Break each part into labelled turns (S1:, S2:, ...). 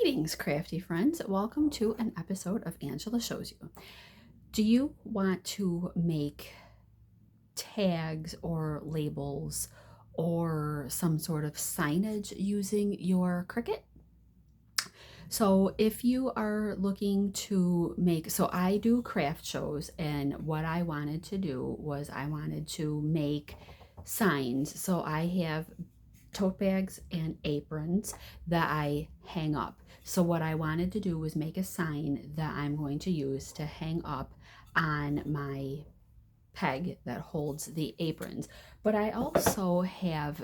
S1: Greetings, crafty friends. Welcome to an episode of Angela Shows You. Do you want to make tags or labels or some sort of signage using your Cricut? So if you are looking to make, so I do craft shows, and what I wanted to do was I wanted to make signs. So I have tote bags and aprons that I hang up. So what I wanted to do was make a sign that I'm going to use to hang up on my peg that holds the aprons. But I also have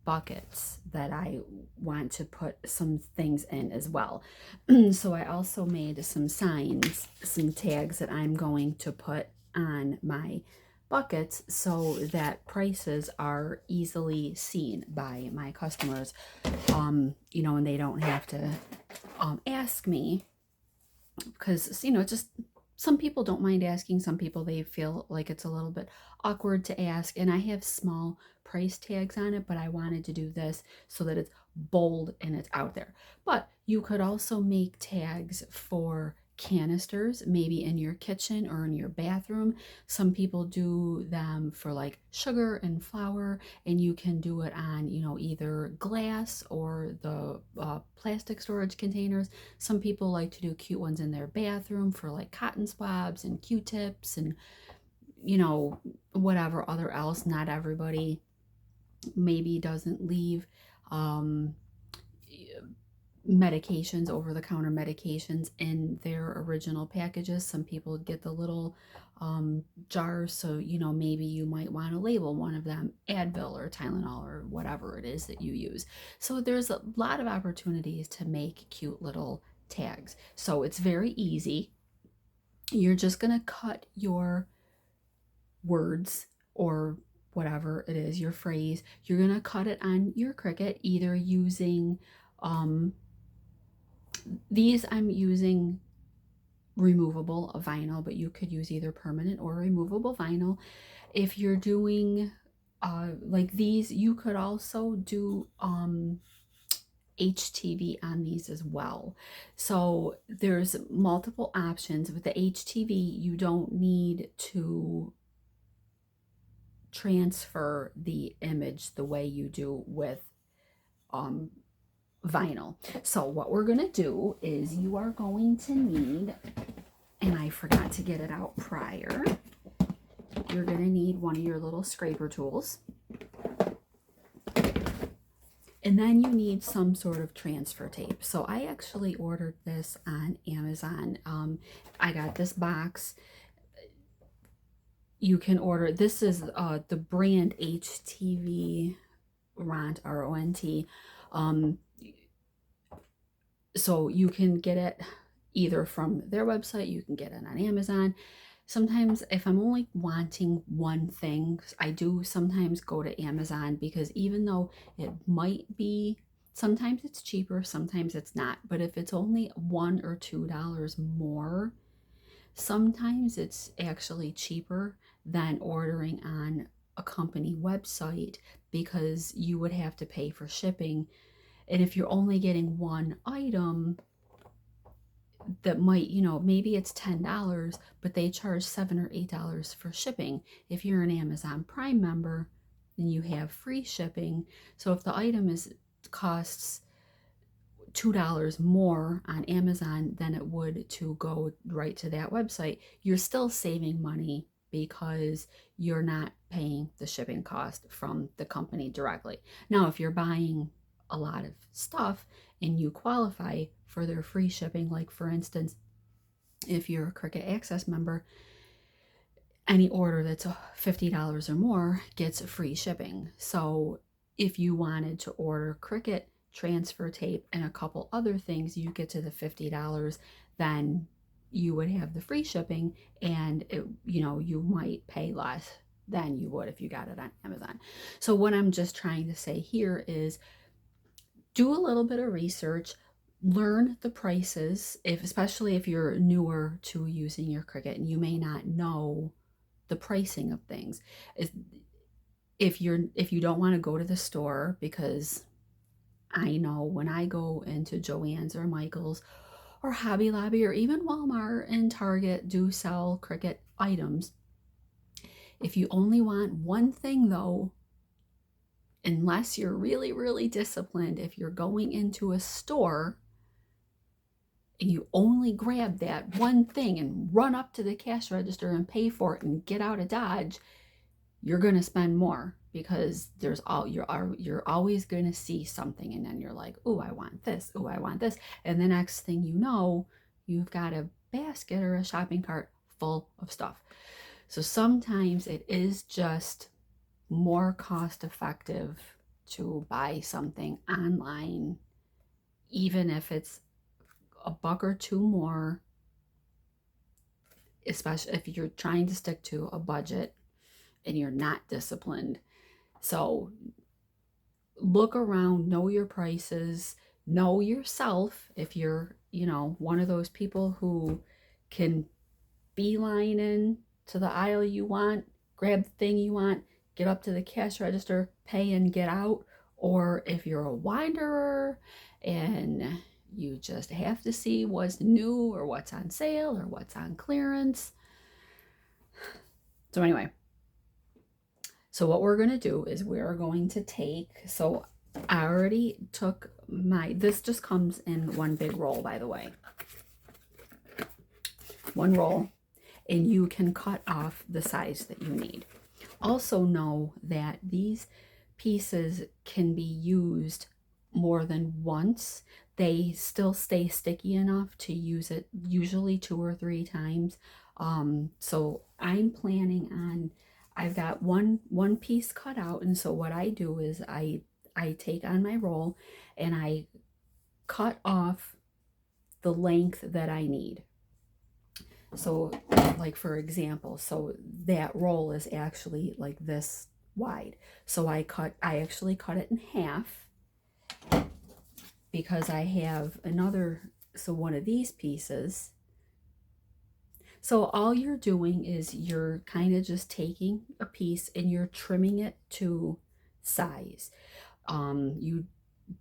S1: buckets that I want to put some things in as well. So I also made some signs, some tags that I'm going to put on my buckets so that prices are easily seen by my customers, and they don't have to ask me because, just some people don't mind asking. Some people, they feel like it's a little bit awkward to ask. And I have small price tags on it, but I wanted to do this so that it's bold and it's out there. But you could also make tags for canisters, maybe in your kitchen or in your bathroom. Some people do them for like sugar and flour, and you can do it on, either glass or the plastic storage containers. Some people like to do cute ones in their bathroom for like cotton swabs and Q-tips and, whatever other else. Not everybody maybe doesn't leave um, medications, over-the-counter medications, in their original packages. Some people get the little jars, so maybe you might want to label one of them Advil or Tylenol or whatever it is that you use. So there's a lot of opportunities to make cute little tags. So it's very easy. You're just going to cut your words or whatever it is, your phrase. You're going to cut it on your Cricut, either using these I'm using removable vinyl, but you could use either permanent or removable vinyl. If you're doing like these, you could also do HTV on these as well. So there's multiple options. With the HTV, you don't need to transfer the image the way you do with vinyl. So what we're going to do is you are going to need, and I forgot to get it out prior, you're going to need one of your little scraper tools. And then you need some sort of transfer tape. So I actually ordered this on Amazon. I got this box. You can order, this is the brand HTV Ront, R-O-N-T. So you can get it either from their website, you can get it on Amazon. Sometimes if I'm only wanting one thing, I do sometimes go to Amazon, because even though it might be, sometimes it's cheaper, sometimes it's not. But if it's only $1 or $2 more, sometimes it's actually cheaper than ordering on a company website, because you would have to pay for shipping. And if you're only getting one item, that might, maybe it's $10, but they charge $7 or $8 for shipping. If you're an Amazon Prime member, then you have free shipping. So if the item costs $2 more on Amazon than it would to go right to that website, you're still saving money, because you're not paying the shipping cost from the company directly. Now, if you're buying a lot of stuff and you qualify for their free shipping, like for instance, if you're a Cricut Access member, any order that's $50 or more gets free shipping. So if you wanted to order Cricut transfer tape and a couple other things, you get to the $50, then you would have the free shipping, and you might pay less than you would if you got it on Amazon. So what I'm just trying to say here is, do a little bit of research, learn the prices, especially if you're newer to using your Cricut and you may not know the pricing of things. If you don't want to go to the store, because I know when I go into Joann's or Michael's or Hobby Lobby or even Walmart and Target do sell Cricut items. If you only want one thing though, unless you're really, really disciplined, if you're going into a store and you only grab that one thing and run up to the cash register and pay for it and get out of Dodge, you're going to spend more because you're always going to see something and then you're like, oh, I want this. Oh, I want this. And the next thing you know, you've got a basket or a shopping cart full of stuff. So sometimes it is just more cost effective to buy something online, even if it's a buck or two more, especially if you're trying to stick to a budget and you're not disciplined. So look around, know your prices, know yourself. If you're, one of those people who can beeline in to the aisle you want, grab the thing you want, get up to the cash register, pay and get out. Or if you're a wanderer and you just have to see what's new or what's on sale or what's on clearance. So anyway, so what we're going to do is we're going to so I already took this just comes in one big roll, by the way. One roll, and you can cut off the size that you need. Also know that these pieces can be used more than once. They still stay sticky enough to use it usually 2 or 3 times. So I'm planning on, I've got one piece cut out, and so what I do is I take on my roll and I cut off the length that I need. So like for example, so that roll is actually like this wide. So I actually cut it in half because I have one of these pieces. So all you're doing is you're kind of just taking a piece and you're trimming it to size. You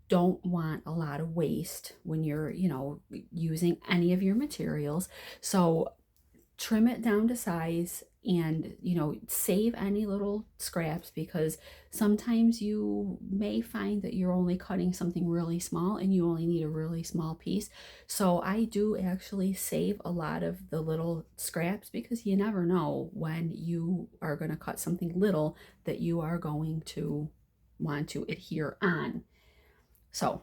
S1: don't want a lot of waste when you're, using any of your materials. So trim it down to size and, save any little scraps, because sometimes you may find that you're only cutting something really small and you only need a really small piece. So I do actually save a lot of the little scraps, because you never know when you are going to cut something little that you are going to want to adhere on. So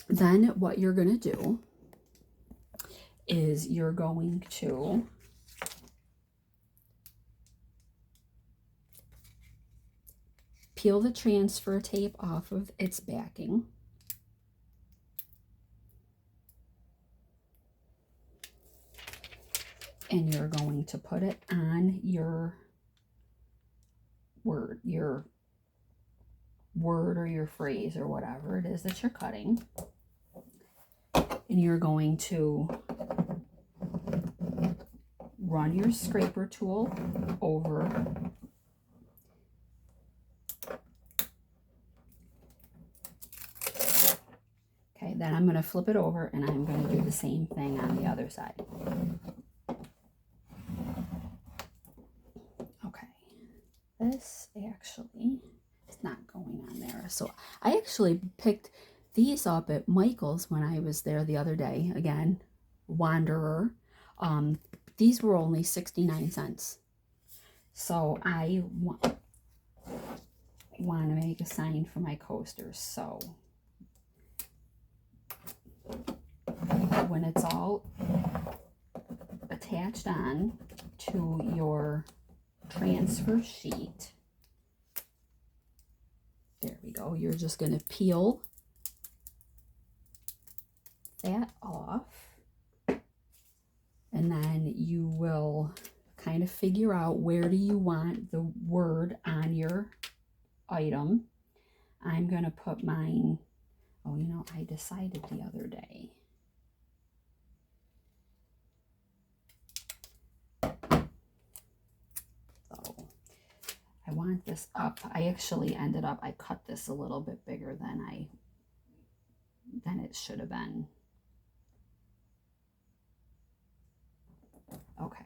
S1: then what you're going to do is you're going to peel the transfer tape off of its backing. And you're going to put it on your word or your phrase or whatever it is that you're cutting. And you're going to run your scraper tool over Okay, then I'm going to flip it over and I'm going to do the same thing on the other side. Okay, this actually is not going on there. So I actually picked these up at Michael's when I was there the other day. Again, wanderer. These were only 69 cents. So I want to make a sign for my coasters. So when it's all attached on to your transfer sheet, there we go, you're just going to peel that off, and then you will kind of figure out where do you want the word on your item. I'm going to put mine, I decided the other day. So I want this up. I actually ended up, I cut this a little bit bigger than I than it should have been. Okay.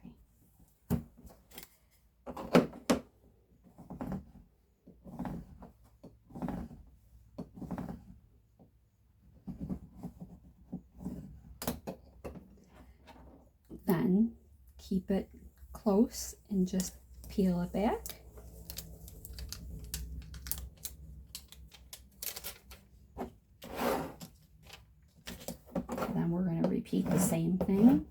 S1: Then keep it close and just peel it back. Then we're going to repeat the same thing.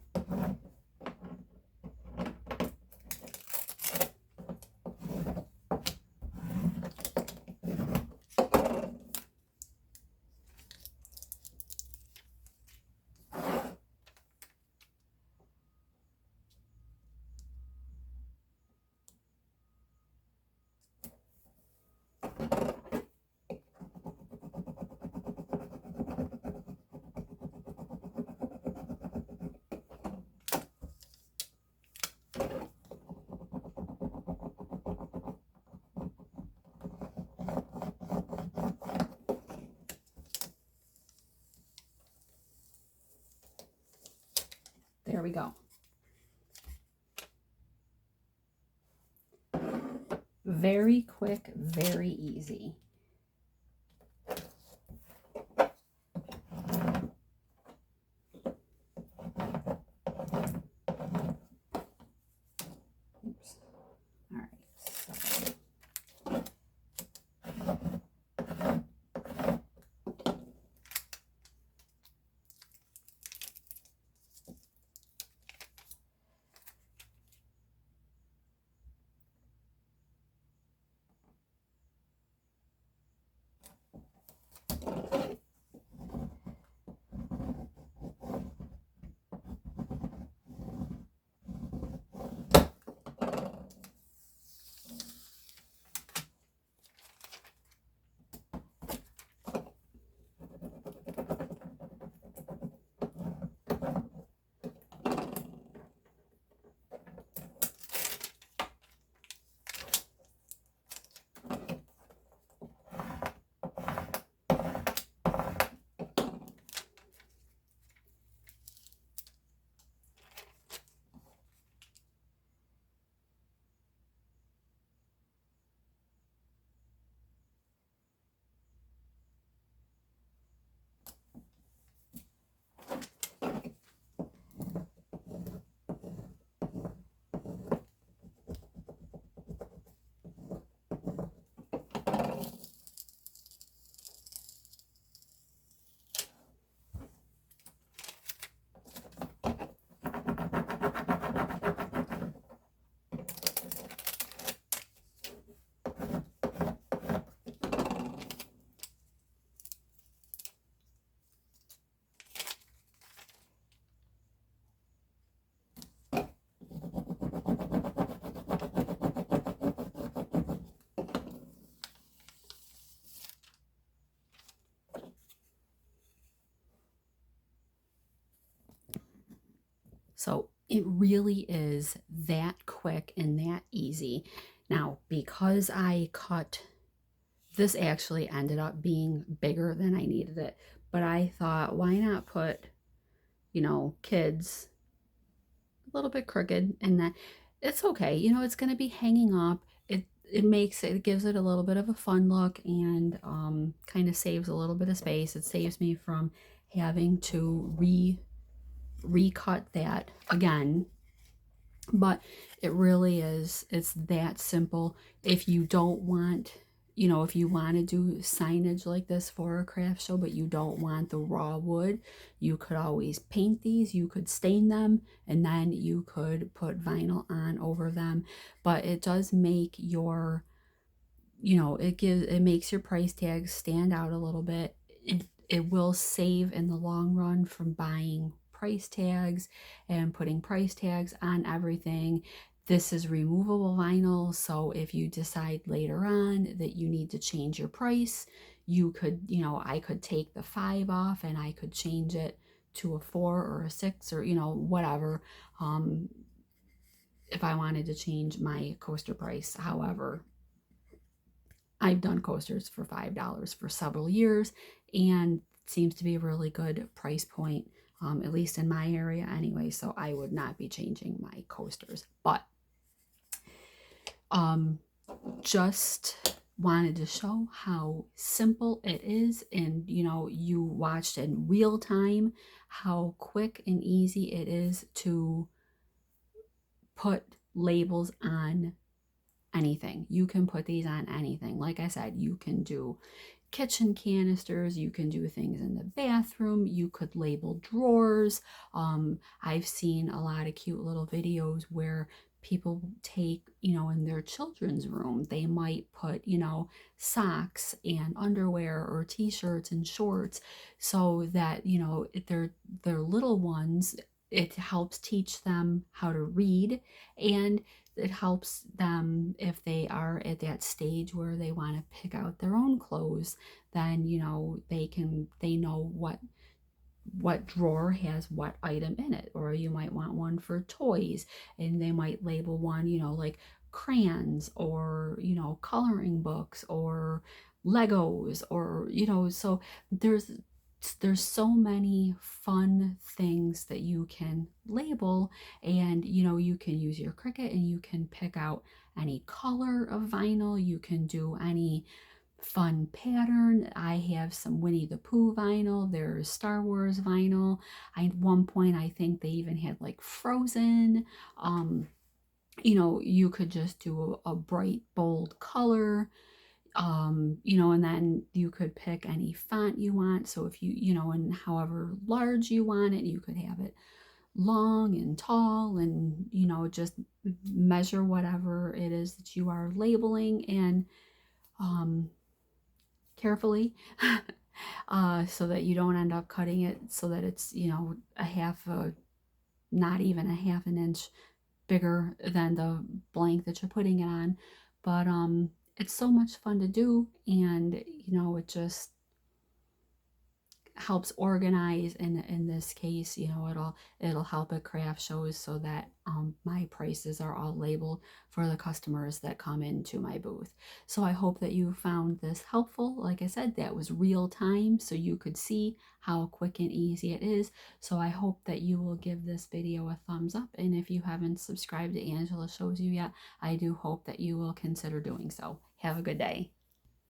S1: There we go. Very quick, very easy. Oops. All right. So. So it really is that quick and that easy. Now, because I cut, this actually ended up being bigger than I needed it. But I thought, why not put, kids a little bit crooked, and that it's okay. It's going to be hanging up. It gives it a little bit of a fun look, and kind of saves a little bit of space. It saves me from having to recut that again. But it really is, it's that simple. If you don't want, if you want to do signage like this for a craft show, but you don't want the raw wood, you could always paint these, you could stain them, and then you could put vinyl on over them. But it does make your, it makes your price tags stand out a little bit. It will save in the long run from buying price tags and putting price tags on everything. This is removable vinyl, so if you decide later on that you need to change your price, you could, I could take the 5 off and I could change it to a 4 or a 6 or, whatever, if I wanted to change my coaster price. However, I've done coasters for $5 for several years, and seems to be a really good price point, at least in my area anyway, so I would not be changing my coasters. But just wanted to show how simple it is, and you watched in real time how quick and easy it is to put labels on anything. You can put these on anything. Like I said, you can do kitchen canisters, you can do things in the bathroom, you could label drawers. I've seen a lot of cute little videos where people take, in their children's room, they might put, socks and underwear or t-shirts and shorts, so that, their little ones, it helps teach them how to read, and it helps them if they are at that stage where they want to pick out their own clothes. Then they know what drawer has what item in it. Or you might want one for toys, and they might label one, like crayons, or coloring books, or Legos, or so there's so many fun things that you can label. And you can use your Cricut, and you can pick out any color of vinyl, you can do any fun pattern. I have some Winnie the Pooh vinyl, there's Star Wars vinyl. At one point I think they even had like Frozen. You could just do a bright bold color, and then you could pick any font you want. So if and however large you want it, you could have it long and tall, and just measure whatever it is that you are labeling, and carefully, so that you don't end up cutting it so that it's not even a half an inch bigger than the blank that you're putting it on. But it's so much fun to do, and it just helps organize. In this case, it'll help at craft shows, so that my prices are all labeled for the customers that come into my booth. So I hope that you found this helpful. Like I said, that was real time, so you could see how quick and easy it is. So I hope that you will give this video a thumbs up, and if you haven't subscribed to Angela Shows You yet, I do hope that you will consider doing so. Have a good day.